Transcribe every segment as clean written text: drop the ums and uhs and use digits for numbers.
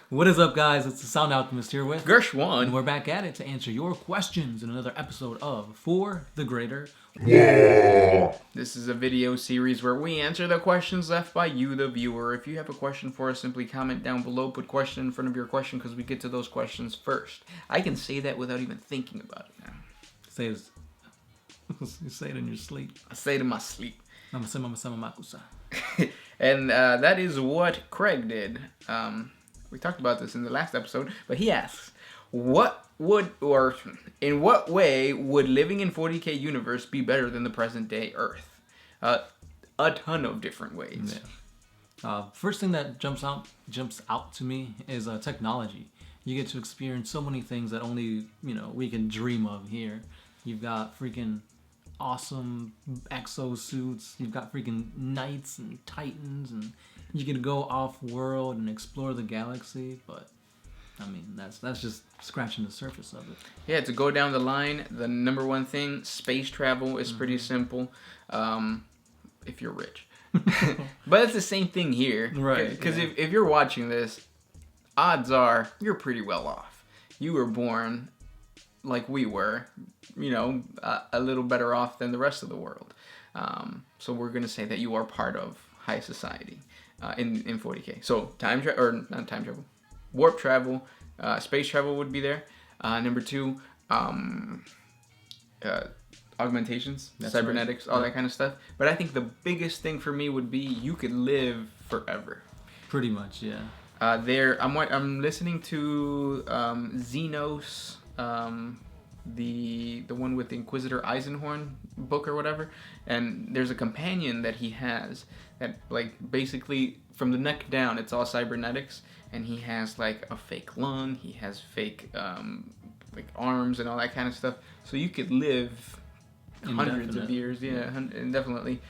What is up, guys? It's the Sound Alchemist here with Gershwan. and we're back at it to answer your questions in another episode of For the Greater. This is a video series where we answer the questions left by you, the viewer. If you have a question for us, simply comment down below, put question in front of your question because we get to those questions first. I can say that without even thinking about it now. Say it. You say it in your sleep. I say it in my sleep. And that is what Craig did. We talked about this in the last episode, but he asks, in what way would living in 40K universe be better than the present day Earth? A ton of different ways. Yeah. First thing that jumps out to me is technology. You get to experience so many things that only we can dream of here. You've got freaking awesome exosuits. You've got freaking knights and titans, and you can go off world and explore the galaxy. But I mean, that's just scratching the surface of it. Yeah, to go down the line, the number one thing, space travel is pretty simple, if you're rich. But it's the same thing here, right? Because if you're watching this, odds are you're pretty well off. You were born like we were, a little better off than the rest of the world. So we're gonna say that you are part of high society in 40K. So not time travel, warp travel, space travel would be there. Number two, augmentations, cybernetics, all that kind of stuff. But I think the biggest thing for me would be you could live forever. Pretty much, yeah. I'm listening to Xenos, the one with the Inquisitor Eisenhorn book or whatever, and there's a companion that he has that basically from the neck down it's all cybernetics, and he has a fake lung, he has fake arms and all that kind of stuff, so you could live hundreds of years, indefinitely.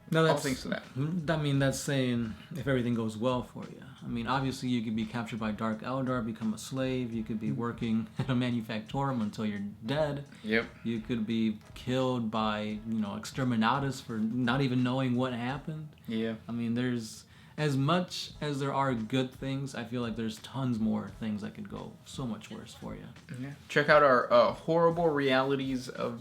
No, all thanks to that. I mean, that's saying if everything goes well for you. I mean, obviously you could be captured by Dark Eldar, become a slave. You could be working at a manufactorum until you're dead. Yep. You could be killed by, exterminatus for not even knowing what happened. Yeah. I mean, there's as much as there are good things, I feel like there's tons more things that could go so much worse for you. Yeah. Check out our horrible realities of...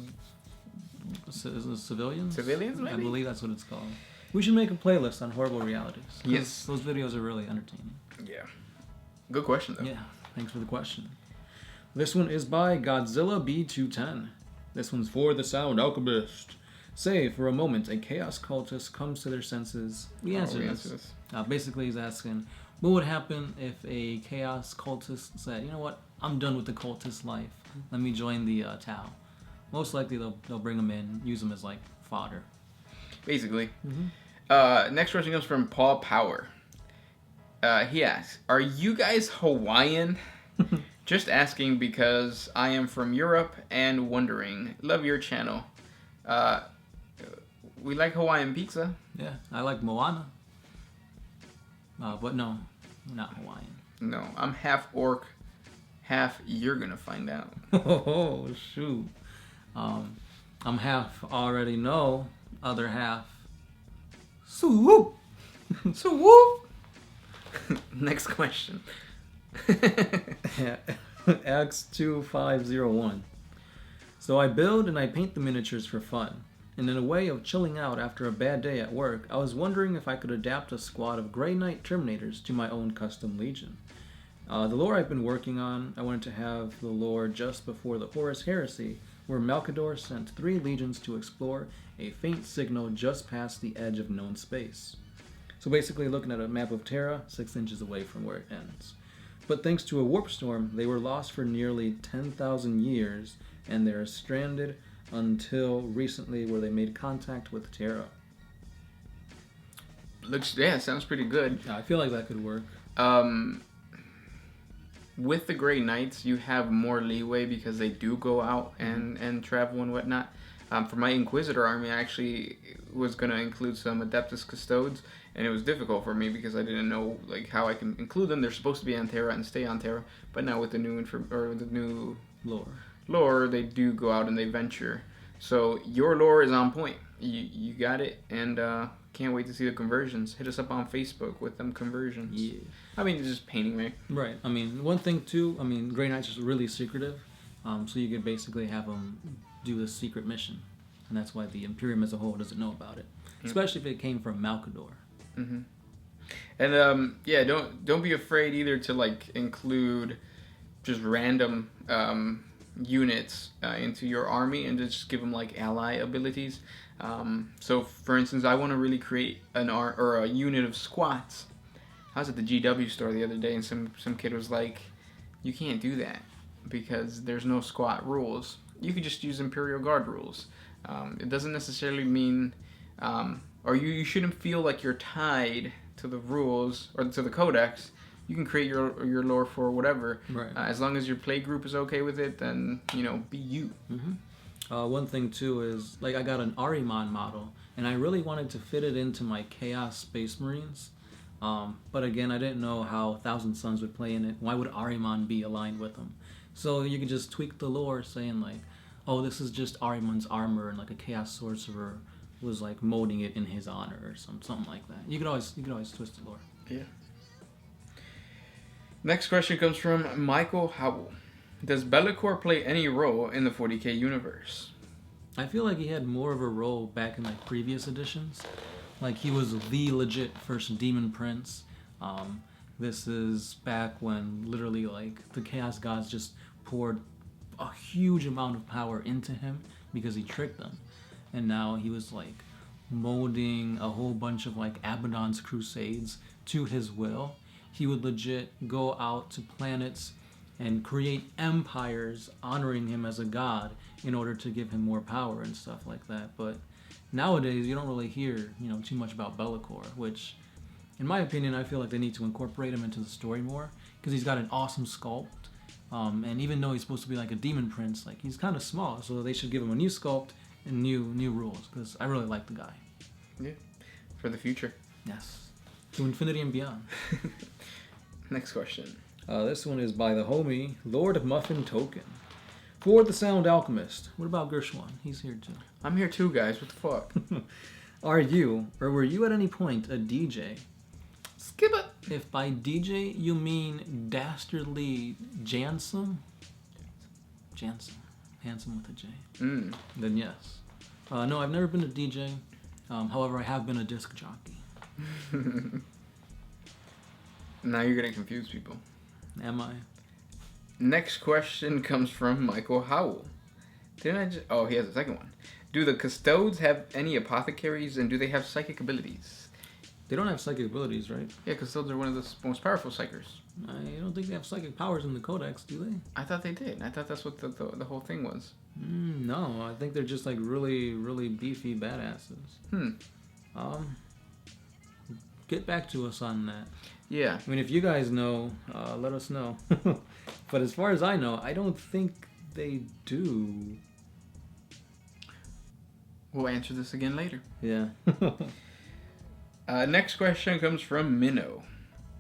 Is it Civilians? Civilians, maybe? I believe that's what it's called. We should make a playlist on horrible realities. Yes. Those videos are really entertaining. Yeah. Good question, though. Yeah, thanks for the question. This one is by Godzilla B210. This one's for the Sound Alchemist. Say, for a moment, a chaos cultist comes to their senses. We answer this. Basically, he's asking, what would happen if a chaos cultist said, you know what, I'm done with the cultist life. Let me join the Tau. Most likely, they'll bring him in, use him as fodder. Basically. Mm-hmm. Next question comes from Paul Power. He asks, "Are you guys Hawaiian?" Just asking because I am from Europe and wondering. Love your channel. We like Hawaiian pizza. Yeah, I like Moana. But no, not Hawaiian. No, I'm half orc, half you're gonna find out. Oh, shoot. I'm half already know, other half swoop. Swoop. Next question. X2501. So I build and I paint the miniatures for fun. And in a way of chilling out after a bad day at work, I was wondering if I could adapt a squad of Grey Knight Terminators to my own custom legion. The lore I've been working on, I wanted to have the lore just before the Horus Heresy, where Malkador sent 3 legions to explore a faint signal just past the edge of known space. So basically looking at a map of Terra, 6 inches away from where it ends. But thanks to a warp storm, they were lost for nearly 10,000 years, and they're stranded until recently where they made contact with Terra. Sounds pretty good. I feel like that could work. With the Grey Knights, you have more leeway because they do go out and travel and whatnot. For my Inquisitor army, I actually was going to include some Adeptus Custodes, and it was difficult for me because I didn't know how I can include them. They're supposed to be on Terra and stay on Terra, but now with the new lore, they do go out and they venture. So your lore is on point. You got it, and can't wait to see the conversions. Hit us up on Facebook with them conversions. Yeah. I mean, it's just painting, right? Right. I mean, one thing too. I mean, Grey Knights is really secretive, so you could basically have them do a secret mission, and that's why the Imperium as a whole doesn't know about it, especially if it came from Malcador. Mm-hmm. And yeah, don't be afraid either to like include just random units into your army and just give them like ally abilities. So for instance, I want to really create a unit of squats. I was at the GW store the other day and some kid was like, you can't do that because there's no squat rules. You could just use Imperial Guard rules. It doesn't necessarily mean, or you shouldn't feel like you're tied to the rules or to the codex. You can create your lore for whatever. Right. As long as your play group is okay with it, then, be you. Mm-hmm. One thing, too, is, like, I got an Ahriman model, and I really wanted to fit it into my Chaos Space Marines. But again, I didn't know how Thousand Suns would play in it. Why would Ahriman be aligned with them? So you could just tweak the lore saying, like, oh, this is just Ahriman's armor, and, like, a Chaos Sorcerer was, like, molding it in his honor, or something like that. You could always twist the lore. Yeah. Next question comes from Michael Howell. Does Bellicor play any role in the 40K universe? I feel like he had more of a role back in like previous editions. Like he was the legit first Demon Prince. This is back when literally like the Chaos Gods just poured a huge amount of power into him because he tricked them. And now he was like molding a whole bunch of like Abaddon's crusades to his will. He would legit go out to planets and create empires honoring him as a god in order to give him more power and stuff like that. But nowadays, you don't really hear, too much about Bellicor, which, in my opinion, I feel like they need to incorporate him into the story more because he's got an awesome sculpt. And even though he's supposed to be like a demon prince, like he's kind of small, so they should give him a new sculpt and new rules because I really like the guy. Yeah, for the future. Yes, to infinity and beyond. Next question. This one is by the homie Lord Muffin Token. For the Sound Alchemist. What about Gershwan? He's here too. I'm here too, guys. What the fuck? Are you, or were you at any point, a DJ? Skip it. If by DJ you mean dastardly Jansen, handsome with a J, then yes. No, I've never been a DJ. However, I have been a disc jockey. Now you're gonna confuse people. Am I? Next question comes from Michael Howell. Didn't I just... Oh, he has a second one. Do the Custodes have any apothecaries, and do they have psychic abilities? They don't have psychic abilities, right? Yeah, Custodes are one of the most powerful psychers. I don't think they have psychic powers in the Codex, do they? I thought they did. I thought that's what the whole thing was. No, I think they're just like really, really beefy badasses. Get back to us on that. Yeah. I mean, if you guys know, let us know. But as far as I know, I don't think they do. We'll answer this again later. Yeah. Next question comes from Minnow.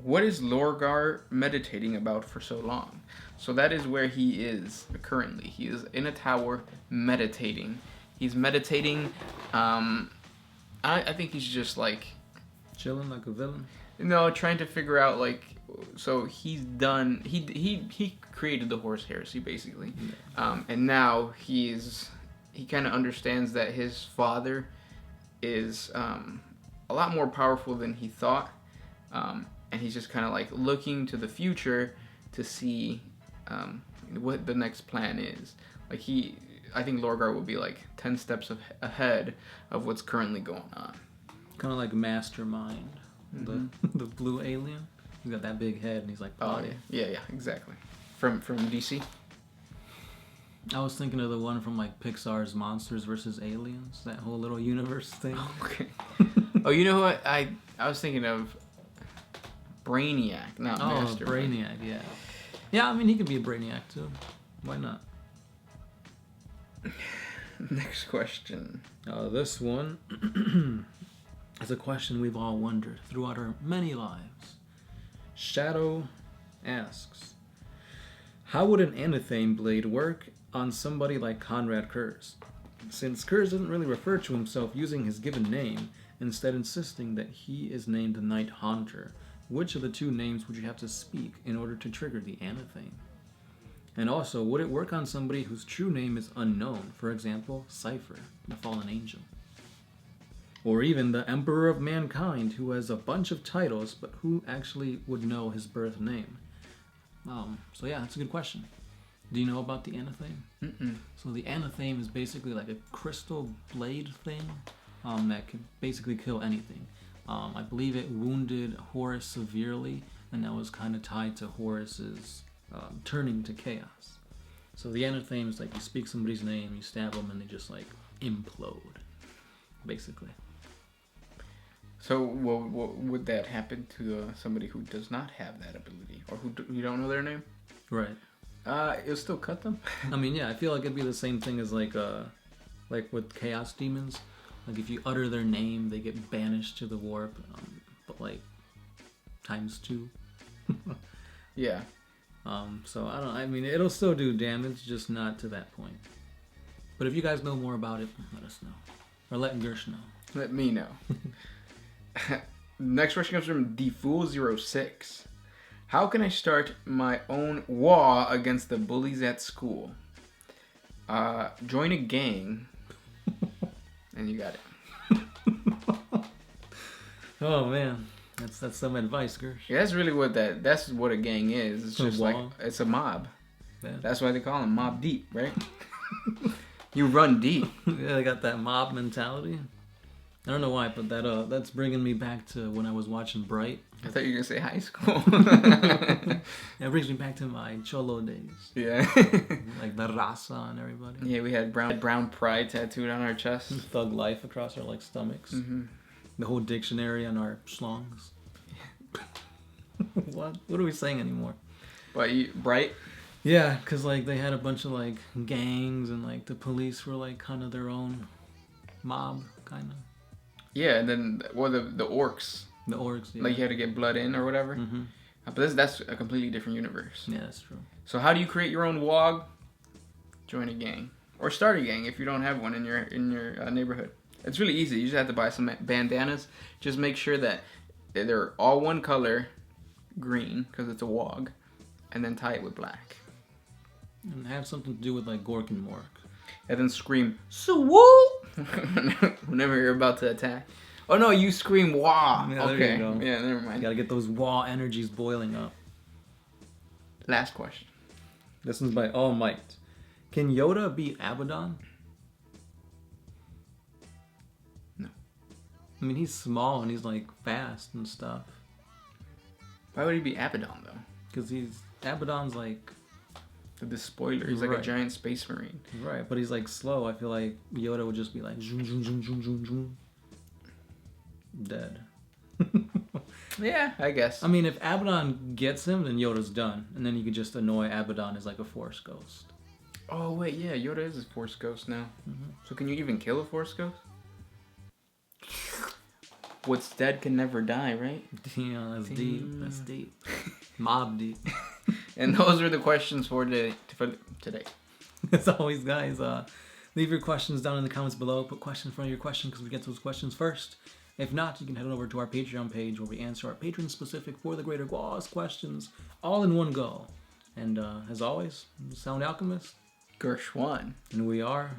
What is Lorgar meditating about for so long? So that is where he is currently. He is in a tower meditating. He's meditating. I think he's just like... Chilling like a villain? No, trying to figure out like... So he's done... He created the Horse Heresy, basically. Yeah. And now he kind of understands that his father is a lot more powerful than he thought. And he's just kind of like looking to the future to see what the next plan is. Like I think Lorgar will be like 10 steps ahead of what's currently going on. Kind of like Mastermind, the blue alien. He's got that big head and he's like, oh yeah, exactly. From DC. I was thinking of the one from like Pixar's Monsters vs. Aliens, that whole little universe thing. Okay. Oh, you know what? I was thinking of Brainiac, not Master. Brainiac, yeah. Yeah, I mean, he could be a Brainiac, too. Why not? Next question. This one is a question we've all wondered throughout our many lives. Shadow asks, how would an Anathane blade work on somebody like Conrad Kurz? since Kurz doesn't really refer to himself using his given name, instead insisting that he is named the Night Haunter, which of the two names would you have to speak in order to trigger the anathema? And also, would it work on somebody whose true name is unknown? For example, Cypher, the fallen angel. Or even the Emperor of Mankind, who has a bunch of titles, but who actually would know his birth name? So yeah, that's a good question. Do you know about the anathema? Mm-mm. So the anathema is basically like a crystal blade thing that can basically kill anything. I believe it wounded Horus severely, and that was kind of tied to Horus's turning to chaos. So the anathema is like you speak somebody's name, you stab them, and they just like implode, basically. So, what would that happen to somebody who does not have that ability, or who you don't know their name? Right. It'll still cut them. I mean, yeah, I feel like it'd be the same thing as like with chaos demons. Like if you utter their name, they get banished to the warp, but like ×2. Yeah. So I mean, it'll still do damage, just not to that point. But if you guys know more about it, let us know, or let Gersh know. Let me know. Next question comes from DFool06. How can I start my own WAAAGH against the bullies at school? Join a gang, and you got it. Oh man, that's some advice, Gersh. Yeah, that's really that's what a gang is. It's just like it's a mob. Yeah. That's why they call them Mob Deep, right? You run deep. Yeah, they got that mob mentality. I don't know why, but that's bringing me back to when I was watching Bright. I thought you were gonna say high school. It brings me back to my cholo days. Yeah. Like the raza and everybody. Yeah, we had brown pride tattooed on our chest. Thug life across our like stomachs. Mm-hmm. The whole dictionary on our schlongs. What are we saying anymore? What, Bright? Yeah, because like they had a bunch of like gangs and like the police were like kind of their own mob, kind of. Yeah, and then the orcs. The orcs, yeah. Like you had to get blood in or whatever. Mm-hmm. But that's a completely different universe. Yeah, that's true. So how do you create your own WAAAGH? Join a gang. Or start a gang if you don't have one in your neighborhood. It's really easy. You just have to buy some bandanas. Just make sure that they're all one color, green, because it's a WAAAGH, and then tie it with black. And have something to do with like Gork and Mork. And then scream, "Swoop!" whenever you're about to attack. Oh no, you scream "Wah!" Yeah, okay. there you go. Yeah, never mind. You gotta get those WAAAGH energies boiling up. Last question. This one's by All Might. Can Yoda beat Abaddon? No. I mean, he's small and he's like fast and stuff. Why would he be Abaddon though? Because Abaddon's like... The spoiler. He's like a giant space marine. Right, but he's like slow. I feel like Yoda would just be like zoom, zoom, zoom, zoom, zoom, zoom. Dead. Yeah, I guess. I mean, if Abaddon gets him, then Yoda's done. And then you could just annoy Abaddon as like a Force ghost. Oh, wait, yeah, Yoda is a Force ghost now. Mm-hmm. So can you even kill a Force ghost? What's dead can never die, right? Yeah, that's deep. That's deep. Mob deep. And those are the questions for today. As always, guys, leave your questions down in the comments below. Put questions in front of your question because we get those questions first. If not, you can head on over to our Patreon page where we answer our patron-specific For the Greater WAAAGH questions all in one go. And as always, Sound Alchemist. Gershwan. And we are...